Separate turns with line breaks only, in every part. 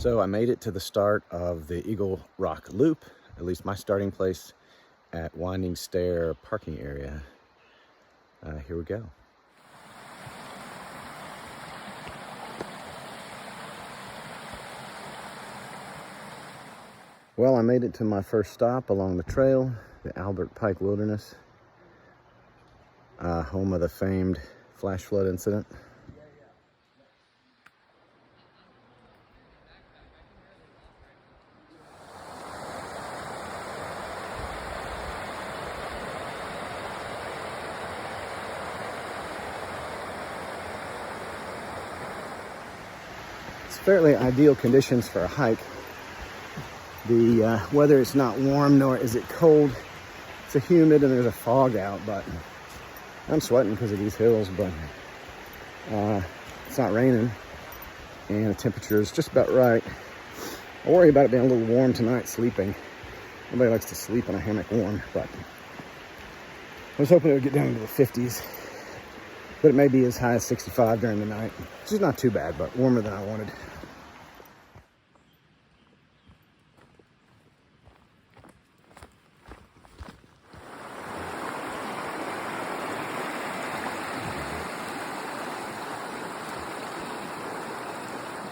So I made it to the start of the Eagle Rock Loop, at least my starting place at Winding Stair parking area. Here we go. Well, I made it to my first stop along the trail, the Albert Pike Wilderness, home of the famed flash flood incident. It's fairly ideal conditions for a hike. The weather is not warm, nor is it cold. It's humid and there's a fog out, but I'm sweating because of these hills, but it's not raining and the temperature is just about right. I worry about it being a little warm tonight sleeping. Nobody likes to sleep in a hammock warm, but I was hoping it would get down into the 50s, but it may be as high as 65 during the night, which is not too bad, but warmer than I wanted.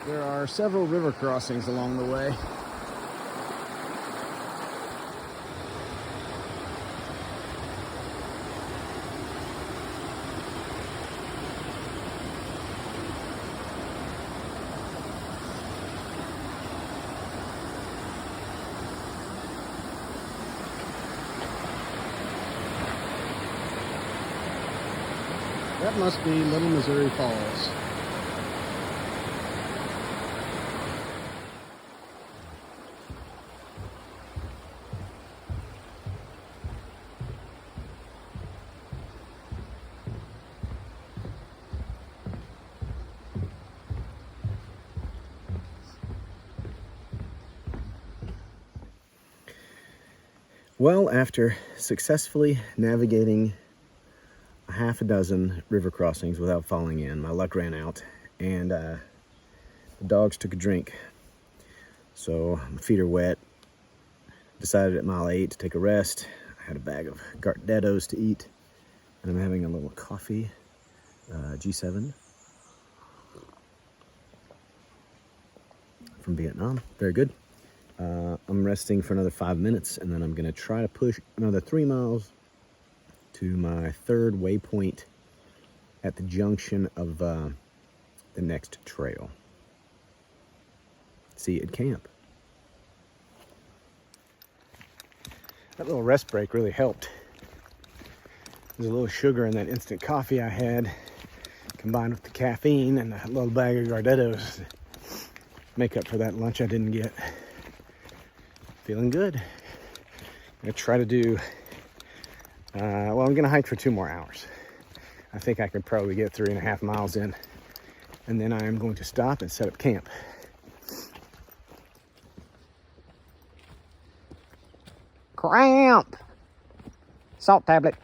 There are several river crossings along the way. That must be Little Missouri Falls. Well, after successfully navigating a half a dozen river crossings without falling in, my luck ran out, and the dogs took a drink. So my feet are wet. Decided at mile 8 to take a rest. I had a bag of Gardettos to eat, and I'm having a little coffee, G7 from Vietnam. Very good. I'm resting for another 5 minutes, and then I'm going to try to push another 3 miles to my third waypoint at the junction of the next trail. See you at camp. That little rest break really helped. There's a little sugar in that instant coffee I had, combined with the caffeine and a little bag of Gardettos to make up for that lunch I didn't get. Feeling good. I'm gonna try to do, well, I'm gonna hike for 2 more hours. I think I could probably get 3.5 miles in, and then I am going to stop and set up camp. Cramp! Salt tablet.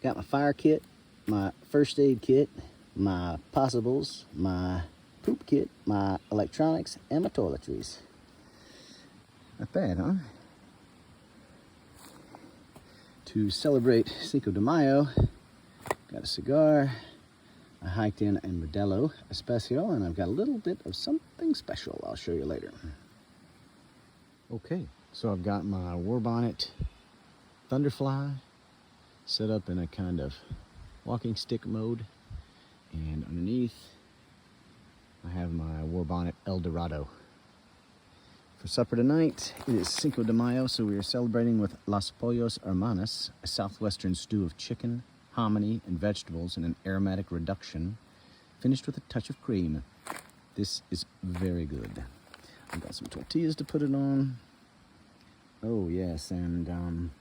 Got my fire kit, my first aid kit, my possibles, my poop kit, my electronics, and my toiletries. Not bad, huh? To celebrate Cinco de Mayo, got a cigar. I hiked in a Modelo Especial, and I've got a little bit of something special I'll show you later. Okay, so I've got my War Bonnet Thunderfly set up in a kind of walking stick mode, and underneath I have my War Bonnet El Dorado. For supper tonight, it is Cinco de Mayo, so we are celebrating with Las Pollos Hermanas, a southwestern stew of chicken, hominy, and vegetables in an aromatic reduction, finished with a touch of cream. This is very good. I've got some tortillas to put it on. Oh yes, and gonna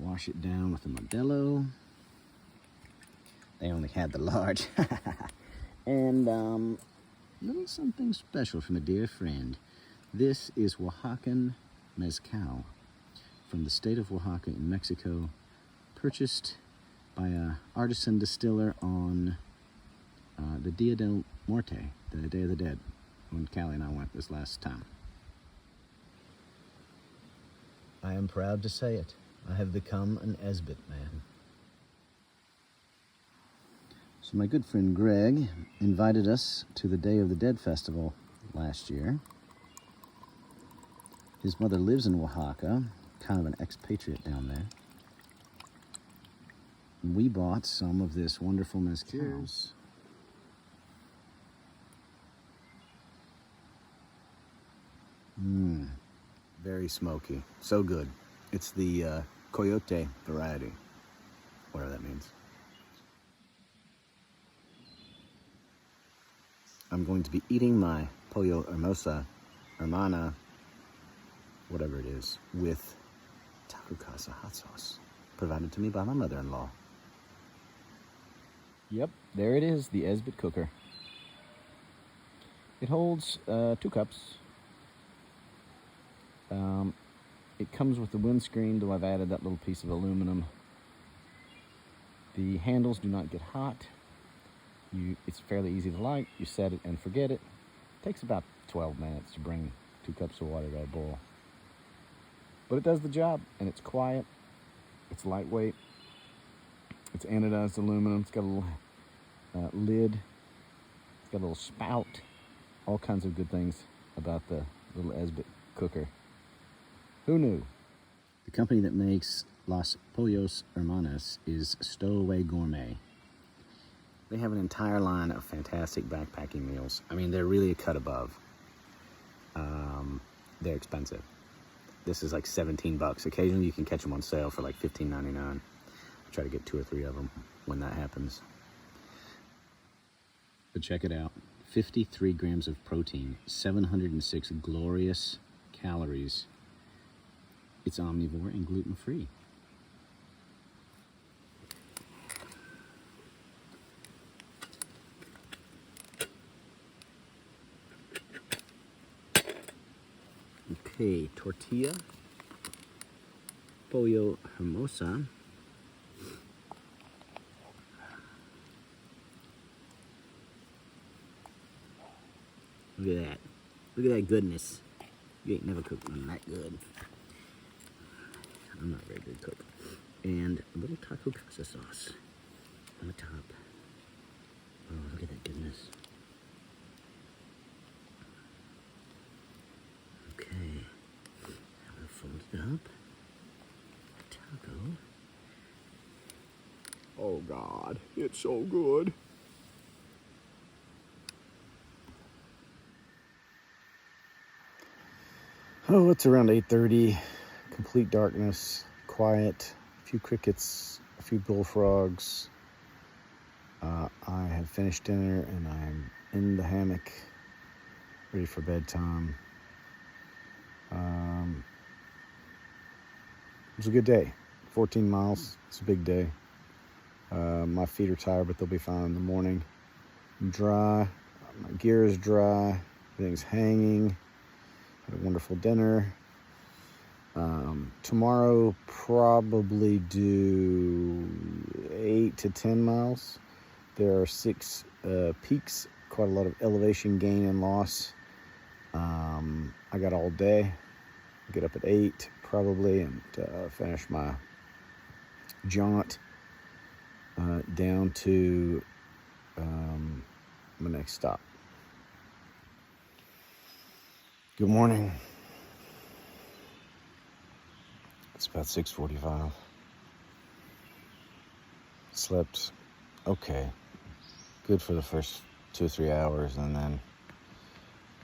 wash it down with a Modelo. They only had the large. And little something special from a dear friend. This is Oaxacan Mezcal, from the state of Oaxaca in Mexico, purchased by a artisan distiller on the Dia del Muerte, the Day of the Dead, when Callie and I went this last time. I am proud to say it. I have become an Esbit man. So my good friend Greg invited us to the Day of the Dead festival last year. His mother lives in Oaxaca, kind of an expatriate down there. And we bought some of this wonderful mezcal. Cheers. Very smoky, so good. It's the Coyote variety, whatever that means. I'm going to be eating my pollo hermosa, hermana, whatever it is, with taco casa hot sauce, provided to me by my mother-in-law. Yep, there it is, the Esbit cooker. It holds 2 cups. It comes with the windscreen, though I've added that little piece of aluminum. The handles do not get hot. It's fairly easy to light. You set it and forget it. It takes about 12 minutes to bring 2 cups of water to a boil. But it does the job, and it's quiet. It's lightweight. It's anodized aluminum. It's got a little lid. It's got a little spout. All kinds of good things about the little Esbit cooker. Who knew? The company that makes Los Pollos Hermanas is Stowaway Gourmet. They have an entire line of fantastic backpacking meals. I mean, they're really a cut above. They're expensive. This is like 17 bucks. Occasionally you can catch them on sale for like $15.99. I try to get 2 or 3 of them when that happens. But check it out. 53 grams of protein, 706 glorious calories. It's omnivore and gluten-free. Okay, tortilla, pollo hermosa. Look at that. Look at that goodness. You ain't never cooked one that good. I'm not a very good cook. And a little taco casa sauce on the top. Oh, look at that goodness. Okay. I'm gonna fold it up. Taco. Oh God, it's so good. Oh, it's around 8:30. Complete darkness, quiet, a few crickets, a few bullfrogs. I have finished dinner and I'm in the hammock, ready for bedtime. It was a good day. 14 miles, it's a big day. My feet are tired, but they'll be fine in the morning. I'm dry, my gear is dry, everything's hanging. Had a wonderful dinner. Tomorrow probably do 8 to 10 miles. There are 6 peaks, quite a lot of elevation gain and loss. I got all day. Get up at 8 probably and finish my jaunt down to my next stop. Good morning. It's about 6:45. Slept okay. Good for the first 2 or 3 hours, and then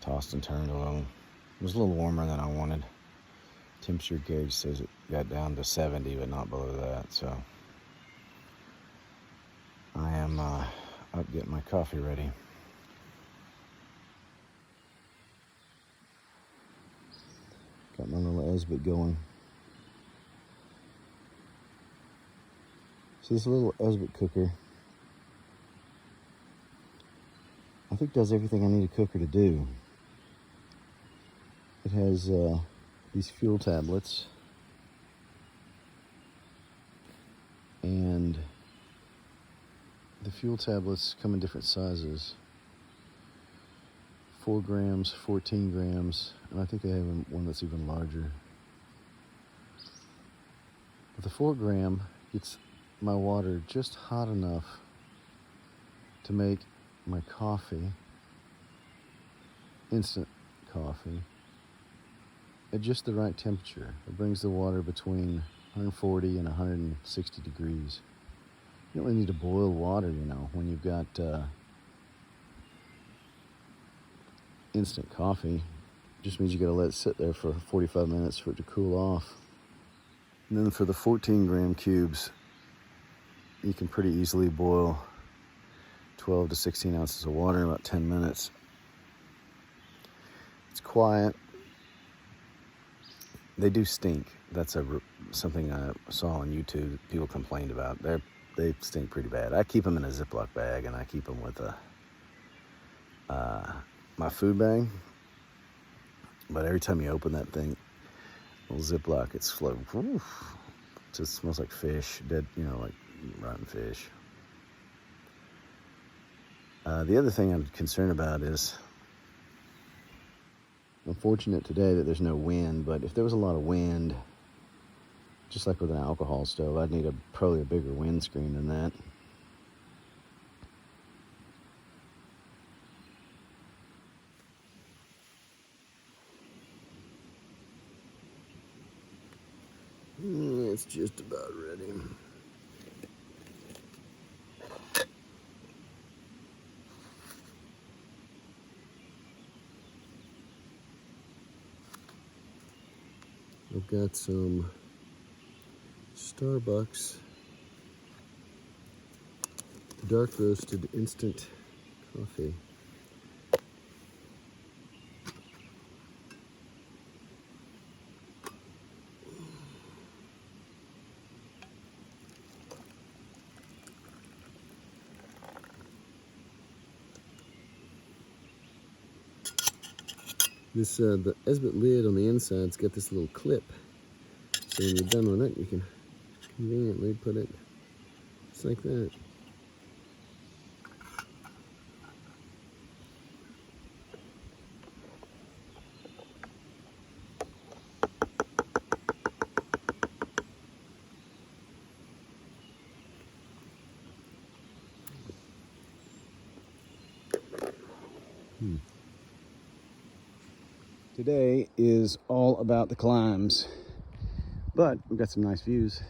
tossed and turned a little. It was a little warmer than I wanted. Temperature gauge says it got down to 70, but not below that, so I am up getting my coffee ready. Got my little Esbit going. So this little Esbit cooker, I think does everything I need a cooker to do. It has these fuel tablets And the fuel tablets come in different sizes. 4 grams, 14 grams, and I think they have one that's even larger. But the 4 gram gets my water just hot enough to make my coffee, instant coffee, at just the right temperature. It brings the water between 140 and 160 degrees. You don't really need to boil water, you know, when you've got instant coffee. It just means you gotta let it sit there for 45 minutes for it to cool off. And then for the 14 gram cubes, you can pretty easily boil 12 to 16 ounces of water in about 10 minutes. It's quiet. They do stink. That's something I saw on YouTube people complained about. They stink pretty bad. I keep them in a Ziploc bag, and I keep them with my food bag. But every time you open that thing, little Ziploc, it's floating. It just smells like fish, dead, you know, like rotten fish. The other thing I'm concerned about is, I'm fortunate today that there's no wind, but if there was a lot of wind, just like with an alcohol stove, I'd need probably a bigger windscreen than that. It's just about ready. I've got some Starbucks dark roasted instant coffee. This the Esbit lid on the inside's got this little clip, so when you're done with it, you can conveniently put it just like that. Today is all about the climbs, but we've got some nice views.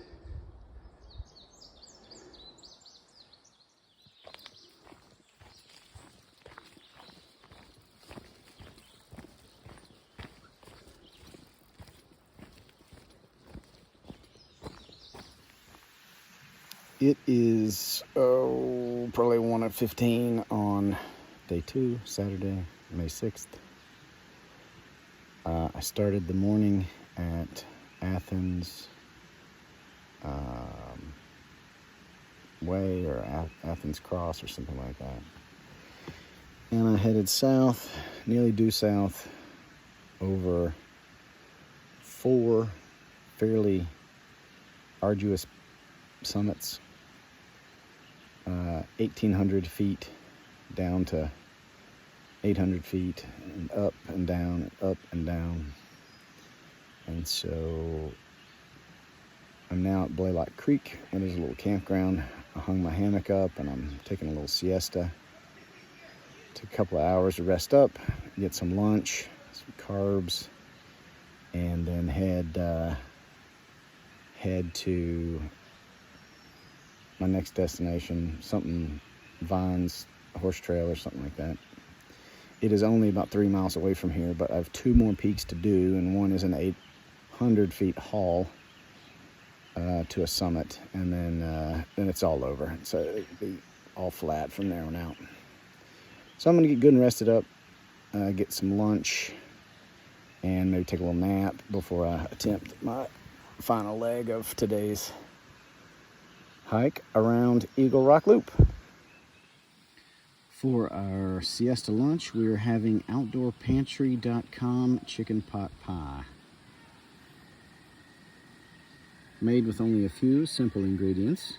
It is probably 1:15 on day 2, Saturday, May 6th. I started the morning at Athens Way or Athens Cross or something like that. And I headed south, nearly due south, over 4 fairly arduous summits, 1,800 feet down to 800 feet, and up and down, and up and down. And so I'm now at Blaylock Creek, where there's a little campground. I hung my hammock up and I'm taking a little siesta. Took a couple of hours to rest up, get some lunch, some carbs, and then head to my next destination, something Vines Horse Trail or something like that. It is only about 3 miles away from here, but I have 2 more peaks to do, and one is an 800 feet haul to a summit, and then it's all over. So it'll be all flat from there on out. So I'm gonna get good and rested up, get some lunch, and maybe take a little nap before I attempt my final leg of today's hike around Eagle Rock Loop. For our siesta lunch, we're having OutdoorPantry.com chicken pot pie. Made with only a few simple ingredients.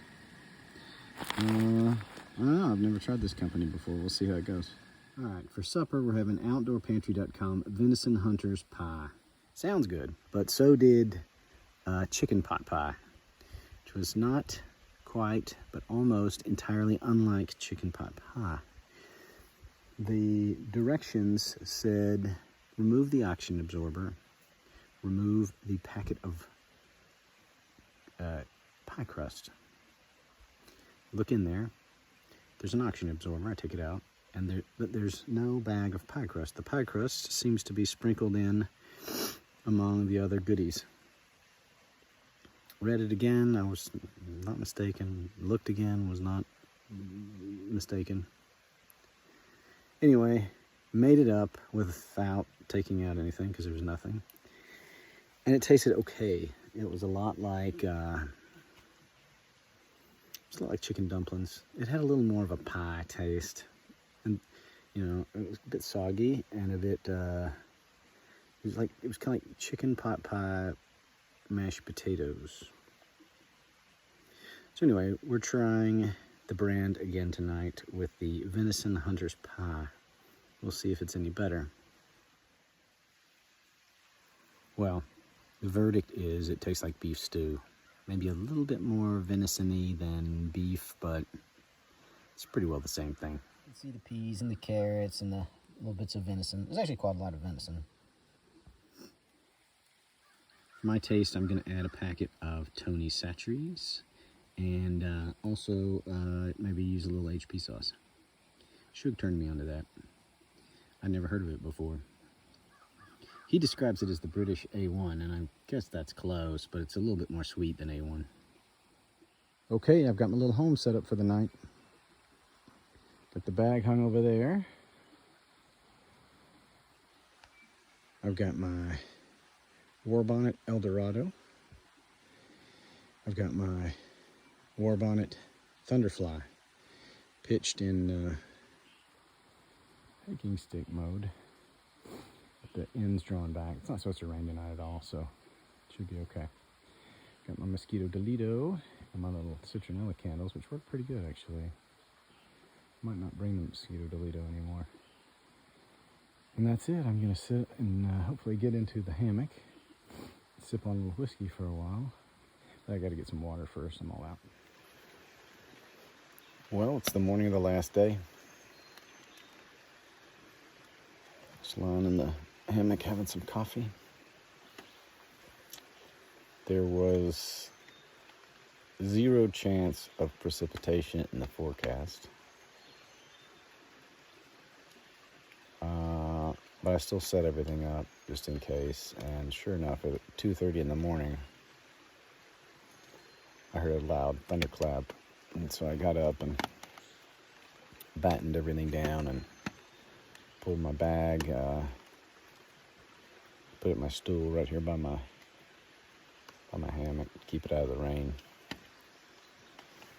I don't know, I've never tried this company before. We'll see how it goes. All right, for supper, we're having OutdoorPantry.com venison hunter's pie. Sounds good, but so did chicken pot pie, which was not quite, but almost entirely unlike chicken pot pie. The directions said, remove the oxygen absorber, remove the packet of pie crust. Look in there. There's an oxygen absorber. I take it out, and there's no bag of pie crust. The pie crust seems to be sprinkled in among the other goodies. Read it again. I was not mistaken. Looked again. Was not mistaken. Anyway, made it up without taking out anything because there was nothing, and it tasted okay. It was a lot like chicken dumplings. It had a little more of a pie taste, and you know, it was a bit soggy and a bit. It was kind of like chicken pot pie, mashed potatoes. So anyway, we're trying the brand again tonight with the venison hunter's pie. We'll see if it's any better. Well, the verdict is it tastes like beef stew. Maybe a little bit more venison-y than beef, but it's pretty well the same thing. You can see the peas and the carrots and the little bits of venison. There's actually quite a lot of venison. For my taste, I'm going to add a packet of Tony Chachere's and also maybe use a little HP sauce. Shug turned me onto that. I'd never heard of it before. He describes it as the British A1, and I guess that's close, but it's a little bit more sweet than A1. Okay, I've got my little home set up for the night. Got the bag hung over there. I've got my War Bonnet Eldorado. I've got my War Bonnet Thunderfly pitched in hiking stick mode. The ends drawn back. It's not supposed to rain tonight at all, so it should be okay. Got my Mosquito Delito and my little citronella candles, which work pretty good actually. Might not bring the Mosquito Delito anymore. And that's it. I'm gonna sit and hopefully get into the hammock, sip on a little whiskey for a while. But I gotta get some water first. I'm all out. Well, it's the morning of the last day. Just lying in the hammock having some coffee. There was 0 chance of precipitation in the forecast. But I still set everything up just in case, and sure enough, at 2:30 in the morning, I heard a loud thunderclap, and so I got up and battened everything down and pulled my bag, put it in my stool right here by my hammock, keep it out of the rain.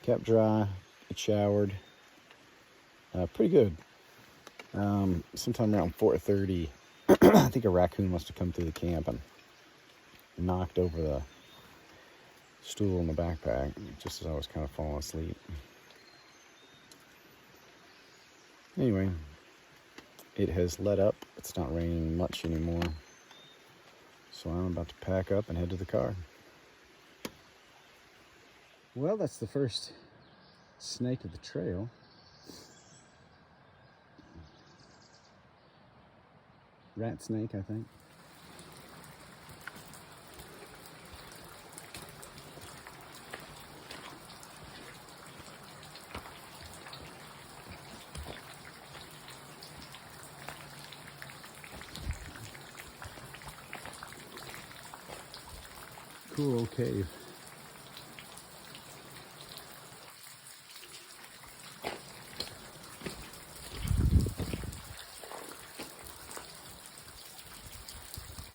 Kept dry, it showered, pretty good. Sometime around 4:30, I think a raccoon must have come through the camp and knocked over the stool in the backpack just as I was kind of falling asleep. Anyway, it has let up. It's not raining much anymore. So I'm about to pack up and head to the car. Well, that's the first snake of the trail. Rat snake, I think. Cool old cave.